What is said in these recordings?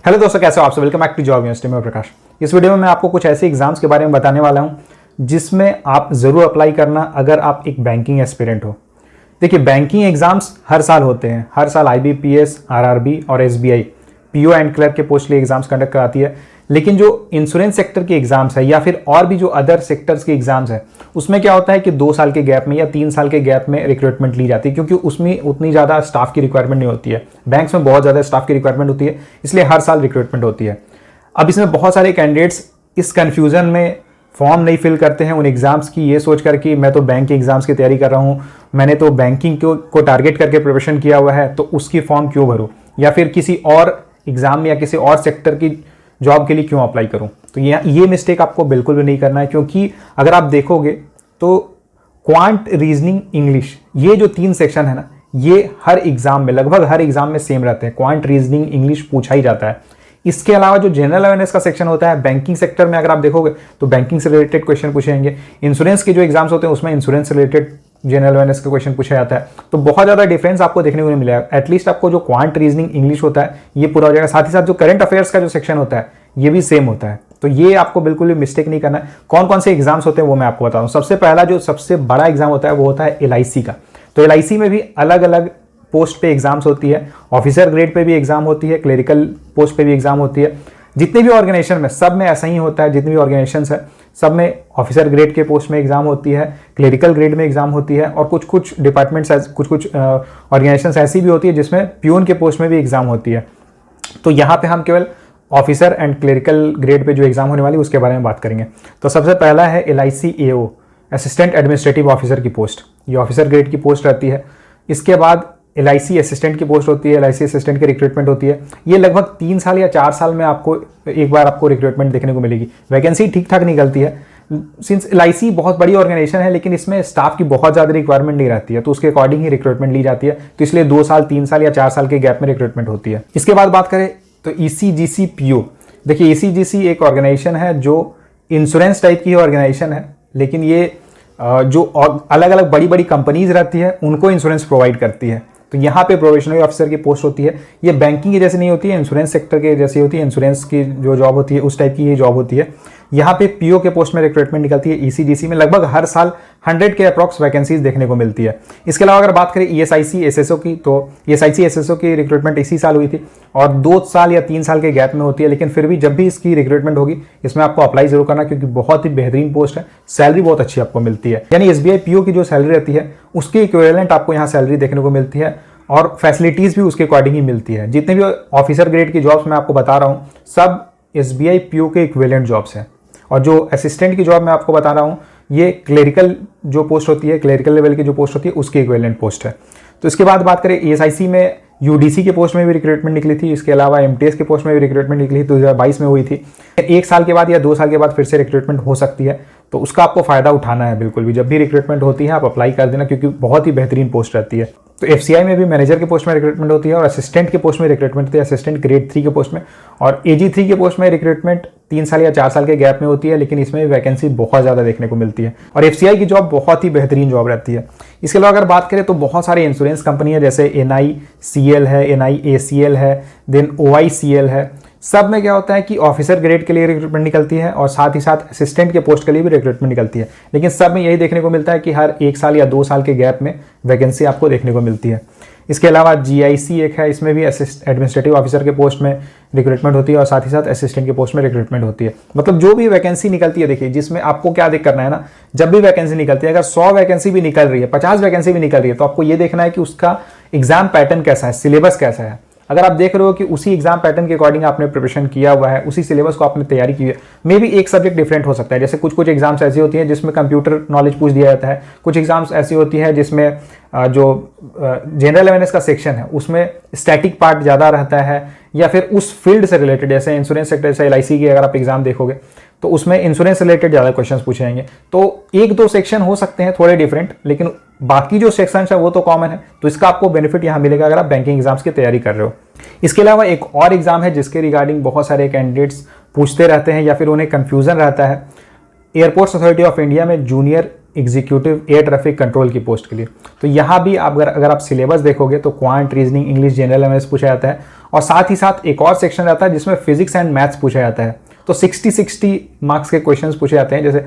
Hello दोस्तों, कैसे हो आप सब। Welcome back to job university में प्रकाश। इस वीडियो में मैं आपको कुछ ऐसे एग्जाम्स के बारे में बताने वाला हूं जिसमें आप ज़रूर अप्लाई करना अगर आप एक बैंकिंग एस्पिरेंट हो। देखिए, बैंकिंग एग्जाम्स हर साल होते हैं। हर साल IBPS, RRB और SBI PO एंड क्लर्क के पोस्ट लिए एग्जाम्स कंडक्ट कराती है। लेकिन जो इंश्योरेंस सेक्टर के एग्जाम्स है या फिर और भी जो अदर सेक्टर्स के एग्जाम्स है, उसमें क्या होता है कि 2 साल के गैप में या 3 साल के गैप में रिक्रूटमेंट ली जाती है, क्योंकि उसमें उतनी ज़्यादा स्टाफ की रिक्वायरमेंट नहीं होती है। बैंक्स में बहुत ज़्यादा स्टाफ की रिक्वायरमेंट होती है, इसलिए हर साल रिक्रूटमेंट होती है। अब इसमें बहुत सारे कैंडिडेट्स इस कन्फ्यूज़न में फॉर्म नहीं फिल करते हैं उन एग्ज़ाम्स की, ये सोच कर कि मैं तो बैंक के एग्ज़ाम्स की तैयारी कर रहा हूँ, मैंने तो बैंकिंग को टारगेट करके प्रिपरेशन किया हुआ है, तो उसकी फॉर्म क्यों भरूँ, या फिर किसी और एग्ज़ाम या किसी और सेक्टर की जॉब के लिए क्यों अप्लाई करूं। तो ये मिस्टेक आपको बिल्कुल भी नहीं करना है, क्योंकि अगर आप देखोगे तो क्वांट, रीजनिंग, इंग्लिश, ये जो 3 सेक्शन है ना, ये हर एग्जाम में, लगभग हर एग्जाम में सेम रहते हैं। क्वांट, रीजनिंग, इंग्लिश पूछा ही जाता है। इसके अलावा जो जनरल अवेयरनेस का सेक्शन होता है बैंकिंग सेक्टर में, अगर आप देखोगे तो बैंकिंग से रिलेटेड क्वेश्चन पूछेंगे। इंश्योरेंस के जो एग्जाम्स होते हैं उसमें इंश्योरेंस से रिलेटेड जनरल अवेयरनेस का क्वेश्चन पूछा जाता है। तो बहुत ज़्यादा डिफरेंस आपको देखने को नहीं मिलेगा। एटलीस्ट आपको जो क्वांट, रीजनिंग, इंग्लिश होता है ये पूरा हो जाएगा। साथ ही साथ जो करंट अफेयर्स का जो सेक्शन होता है ये भी सेम होता है। तो ये आपको बिल्कुल भी मिस्टेक नहीं करना है। कौन कौन से एग्जाम्स होते हैं वो मैं आपको बता दूं। सबसे पहला जो सबसे बड़ा एग्जाम होता है वो होता है LIC का। तो LIC में भी अलग अलग पोस्ट पे एग्जाम्स होती है। ऑफिसर ग्रेड पे भी एग्जाम होती है, क्लेरिकल पोस्ट पे भी एग्जाम होती है। जितने भी ऑर्गेनाइजेशन में, सब में ऐसा ही होता है। जितनी भी ऑर्गेनाइजेशन है सब में ऑफिसर ग्रेड के पोस्ट में एग्जाम होती है, क्लेरिकल ग्रेड में एग्जाम होती है, और कुछ डिपार्टमेंट्स, कुछ ऑर्गेनाइजेशन ऐसी भी होती है जिसमें प्यून के पोस्ट में भी एग्जाम होती है। तो यहाँ पे हम केवल officer and clerical grade pay जो एग्जाम होने वाली है उसके बारे में बात करेंगे। तो सबसे पहला है LIC AO, assistant administrative officer की पोस्ट। ये ऑफिसर ग्रेड की पोस्ट रहती है। इसके बाद LIC असिस्टेंट की पोस्ट होती है। LIC असिस्टेंट की रिक्रूटमेंट होती है। ये लगभग 3 साल या 4 साल में आपको एक बार आपको रिक्रूटमेंट देखने को मिलेगी। वैकेंसी ठीक ठाक निकलती है। सिंस LIC बहुत बड़ी ऑर्गेनाइजेशन है, लेकिन इसमें स्टाफ की बहुत ज़्यादा रिक्वायरमेंट नहीं रहती है, तो उसके अकॉर्डिंग ही रिक्रूटमेंट ली जाती है। तो इसलिए 2 साल, 3 साल या 4 साल के गैप में रिक्रूटमेंट होती है। इसके बाद बात करें तो ECGC PO। देखिए, ECGC एक ऑर्गेनाइजेशन है जो इंश्योरेंस टाइप की ऑर्गेनाइजेशन है, लेकिन ये जो अलग अलग बड़ी बड़ी कंपनीज रहती है उनको इंश्योरेंस प्रोवाइड करती है। तो यहाँ पे प्रोबेशनरी ऑफिसर की पोस्ट होती है। ये बैंकिंग की जैसे नहीं होती है, इंश्योरेंस सेक्टर के जैसी होती है। इंश्योरेंस की जो जॉब होती है उस टाइप की ये जॉब होती है। यहाँ पे PO के पोस्ट में रिक्रूटमेंट निकलती है। ECGC में लगभग हर साल 100 के अप्रॉक्स वैकेंसीज देखने को मिलती है। इसके अलावा अगर बात करें ESIC SSO की, तो ESIC SSO की रिक्रूटमेंट इसी साल हुई थी और 2 साल या 3 साल के गैप में होती है। लेकिन फिर भी जब भी इसकी रिक्रूटमेंट होगी इसमें आपको अप्लाई जरूर करना, क्योंकि बहुत ही बेहतरीन पोस्ट है। सैलरी बहुत अच्छी आपको मिलती है। यानी SBI PO की जो सैलरी रहती है उसकी इक्विवेलेंट आपको यहाँ सैलरी देखने को मिलती है, और फैसिलिटीज़ भी उसके अकॉर्डिंग ही मिलती है। जितने भी ऑफिसर ग्रेड की जॉब्स मैं आपको बता रहा हूँ सब SBI PO के इक्विवेलेंट जॉब्स हैं। और जो असिस्टेंट की जॉब मैं आपको बता रहा हूँ ये क्लेरिकल जो पोस्ट होती है, क्लेरिकल लेवल की जो पोस्ट होती है उसकी इक्विवेलेंट पोस्ट है। तो इसके बाद बात करें ESIC में UDC के पोस्ट में भी रिक्रूटमेंट निकली थी। इसके अलावा MTS के पोस्ट में भी रिक्रूटमेंट निकली थी, 2022 में हुई थी। 1 साल के बाद या 2 साल के बाद फिर से रिक्रूटमेंट हो सकती है, तो उसका आपको फायदा उठाना है। बिल्कुल भी जब भी रिक्रूटमेंट होती है आप अप्लाई कर देना, क्योंकि बहुत ही बेहतरीन पोस्ट रहती है। तो FCI में भी मैनेजर के पोस्ट में रिक्रूटमेंट होती है और असिस्टेंट के पोस्ट में रिक्रूटमेंट होती है, असिस्टेंट ग्रेड 3 के पोस्ट में। और AG3 के पोस्ट में रिक्रूटमेंट 3 साल या 4 साल के गैप में होती है, लेकिन इसमें वैकेंसी बहुत ज़्यादा देखने को मिलती है। और FCI की जॉब बहुत ही बेहतरीन जॉब रहती है। इसके अलावा अगर बात करें तो बहुत सारे इंश्योरेंस कंपनी है, जैसे NICL है, NIACL है, देन OICL है। सब में क्या होता है कि ऑफिसर ग्रेड के लिए रिक्रूटमेंट निकलती है और साथ ही साथ असिस्टेंट के पोस्ट के लिए भी रिक्रूटमेंट निकलती है। लेकिन सब में यही देखने को मिलता है कि हर 1 साल या 2 साल के गैप में वैकेंसी आपको देखने को मिलती है। इसके अलावा GIC एक है, इसमें भी एडमिनिस्ट्रेटिव ऑफिसर के पोस्ट में रिक्रूटमेंट होती है और साथ ही साथ असिस्टेंट के पोस्ट में रिक्रूटमेंट होती है। मतलब जो भी वैकेंसी निकलती है, देखिए जिसमें आपको क्या देख करना है ना, जब भी वैकेंसी निकलती है, अगर 100 वैकेंसी भी निकल रही है, 50 वैकेंसी भी निकल रही है, तो आपको ये देखना है कि उसका एग्जाम पैटर्न कैसा है, सिलेबस कैसा है। अगर आप देख रहे हो कि उसी एग्जाम पैटर्न के अकॉर्डिंग आपने प्रिपरेशन किया हुआ है, उसी सिलेबस को आपने तैयारी की है, मे बी एक सब्जेक्ट डिफरेंट हो सकता है। जैसे कुछ एग्जाम्स ऐसी होती हैं जिसमें कंप्यूटर नॉलेज पूछ दिया जाता है, कुछ एग्जाम्स ऐसी होती है जिसमें जो जनरल अवेयरनेस का सेक्शन है उसमें स्टैटिक पार्ट ज़्यादा रहता है, या फिर उस फील्ड से रिलेटेड, जैसे इंश्योरेंस सेक्टर, जैसे LIC की अगर आप एग्जाम देखोगे तो उसमें इंश्योरेंस रिलेटेड ज़्यादा क्वेश्चंस पूछे जाएंगे। तो 1-2 सेक्शन हो सकते हैं थोड़े डिफरेंट, लेकिन बाकी जो सेक्शंस है वो तो कॉमन है। तो इसका आपको बेनिफिट यहाँ मिलेगा अगर आप बैंकिंग एग्जाम्स की तैयारी कर रहे हो। इसके अलावा एक और एग्जाम है जिसके रिगार्डिंग बहुत सारे कैंडिडेट्स पूछते रहते हैं या फिर उन्हें कन्फ्यूजन रहता है, एयरपोर्ट्स अथॉरिटी ऑफ इंडिया में junior executive air traffic control की पोस्ट के लिए। तो यहाँ भी आप अगर आप सिलेबस देखोगे तो quant, reasoning, English, general awareness पूछा जाता है और साथ ही साथ एक और सेक्शन रहता है जिसमें फिजिक्स एंड मैथ्स पूछा जाता है। तो 60-60 मार्क्स के क्वेश्चंस पूछे जाते हैं, जैसे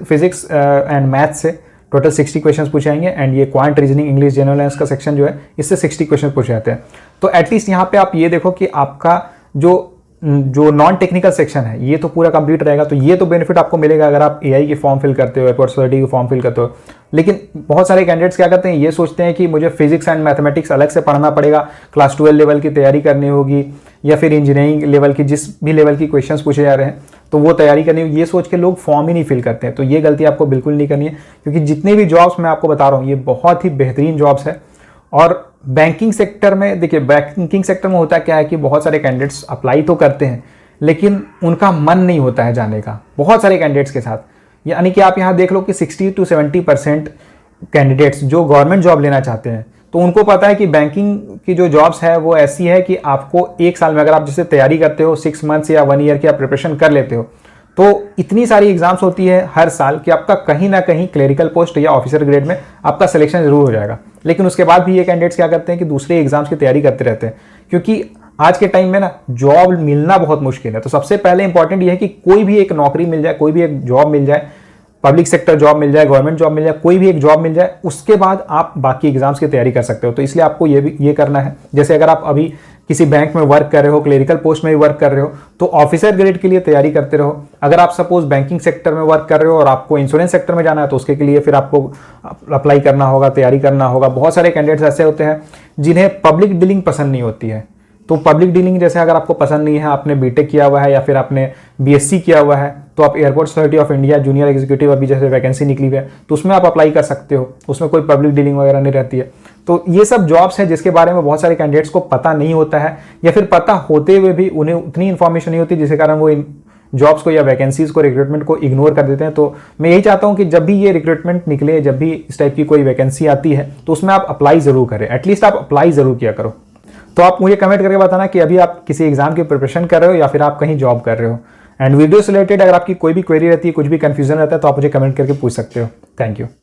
फिजिक्स एंड मैथ्स से टोटल 60 क्वेश्चंस पूछे जाएंगे, एंड ये quant reasoning English general awareness का सेक्शन जो है इससे 60 क्वेश्चन पूछे जाते हैं। तो एटलीस्ट यहाँ पे आप ये देखो कि आपका जो नॉन टेक्निकल सेक्शन है ये तो पूरा कंप्लीट रहेगा। तो ये तो बेनिफिट आपको मिलेगा अगर आप एआई के फॉर्म फिल करते हो, एयरपोर्ट अथॉरिटी के फॉर्म फिल करते हो। लेकिन बहुत सारे कैंडिडेट्स क्या करते हैं, ये सोचते हैं कि मुझे फिजिक्स एंड मैथमेटिक्स अलग से पढ़ना पड़ेगा, क्लास 12 लेवल की तैयारी करनी होगी, या फिर इंजीनियरिंग लेवल की जिस भी लेवल की क्वेश्चंस पूछे जा रहे हैं तो वो तैयारी करनी होगी। ये सोच के लोग फॉर्म ही नहीं फिल करते हैं। तो ये गलती आपको बिल्कुल नहीं करनी है, क्योंकि जितने भी जॉब्स मैं आपको बता रहा हूँ ये बहुत ही बेहतरीन जॉब्स है। और बैंकिंग सेक्टर में देखिए, बैंकिंग सेक्टर में होता क्या है कि बहुत सारे कैंडिडेट्स अप्लाई तो करते हैं लेकिन उनका मन नहीं होता है जाने का, बहुत सारे कैंडिडेट्स के साथ। यानी कि आप यहाँ देख लो कि 60 to 70% कैंडिडेट्स जो गवर्नमेंट जॉब लेना चाहते हैं तो उनको पता है कि बैंकिंग की जो जॉब्स है वो ऐसी है कि आपको एक साल में अगर आप जैसे तैयारी करते हो 6 मंथ्स या 1 ईयर की आप प्रिपरेशन कर लेते हो तो इतनी सारी एग्जाम्स होती है हर साल कि आपका कहीं ना कहीं क्लरिकल पोस्ट या ऑफिसर ग्रेड में आपका सिलेक्शन जरूर हो जाएगा। लेकिन उसके बाद भी ये कैंडिडेट्स क्या करते हैं कि दूसरे एग्जाम्स की तैयारी करते रहते हैं, क्योंकि आज के टाइम में ना जॉब मिलना बहुत मुश्किल है। तो सबसे पहले इंपॉर्टेंट ये है कि कोई भी एक नौकरी मिल जाए, कोई भी एक जॉब मिल जाए, पब्लिक सेक्टर जॉब मिल जाए, गवर्नमेंट जॉब मिल जाए, कोई भी एक जॉब मिल जाए, उसके बाद आप बाकी एग्जाम्स की तैयारी कर सकते हो। तो इसलिए आपको ये करना है। जैसे अगर आप अभी किसी बैंक में वर्क कर रहे हो, क्लरिकल पोस्ट में भी वर्क कर रहे हो तो ऑफिसर ग्रेड के लिए तैयारी करते रहो। अगर आप सपोज बैंकिंग सेक्टर में वर्क कर रहे हो और आपको इंश्योरेंस सेक्टर में जाना है तो उसके लिए फिर आपको अप्लाई करना होगा, तैयारी करना होगा। बहुत सारे कैंडिडेट्स ऐसे होते हैं जिन्हें पब्लिक डीलिंग पसंद नहीं होती है। तो पब्लिक डीलिंग जैसे अगर आपको पसंद नहीं है, आपने बीटेक किया हुआ है या फिर आपने बीएससी किया हुआ है, तो आप airport authority of India junior executive अभी जैसे वैकेंसी निकली हुई है तो उसमें आप अप्लाई कर सकते हो। उसमें कोई पब्लिक डीलिंग वगैरह नहीं रहती है। तो ये सब जॉब्स हैं जिसके बारे में बहुत सारे कैंडिडेट्स को पता नहीं होता है, या फिर पता होते हुए भी उन्हें उतनी इन्फॉर्मेशन नहीं होती जिसके कारण वो इन जॉब्स को या वैकेंसीज को, रिक्रूटमेंट को इग्नोर कर देते हैं। तो मैं यही चाहता हूं कि जब भी ये रिक्रूटमेंट निकले, जब भी इस टाइप की कोई वैकेंसी आती है तो उसमें आप अप्लाई जरूर करें, एटलीस्ट आप अप्लाई जरूर किया करो। तो आप मुझे कमेंट करके बताना कि अभी आप किसी एग्जाम की प्रिपरेशन कर रहे हो या फिर आप कहीं जॉब कर रहे हो। एंड वीडियो से रिलेटेड अगर आपकी कोई भी क्वेरी रहती है, कुछ भी कंफ्यूजन रहता है तो आप मुझे कमेंट करके पूछ सकते हो। Thank you.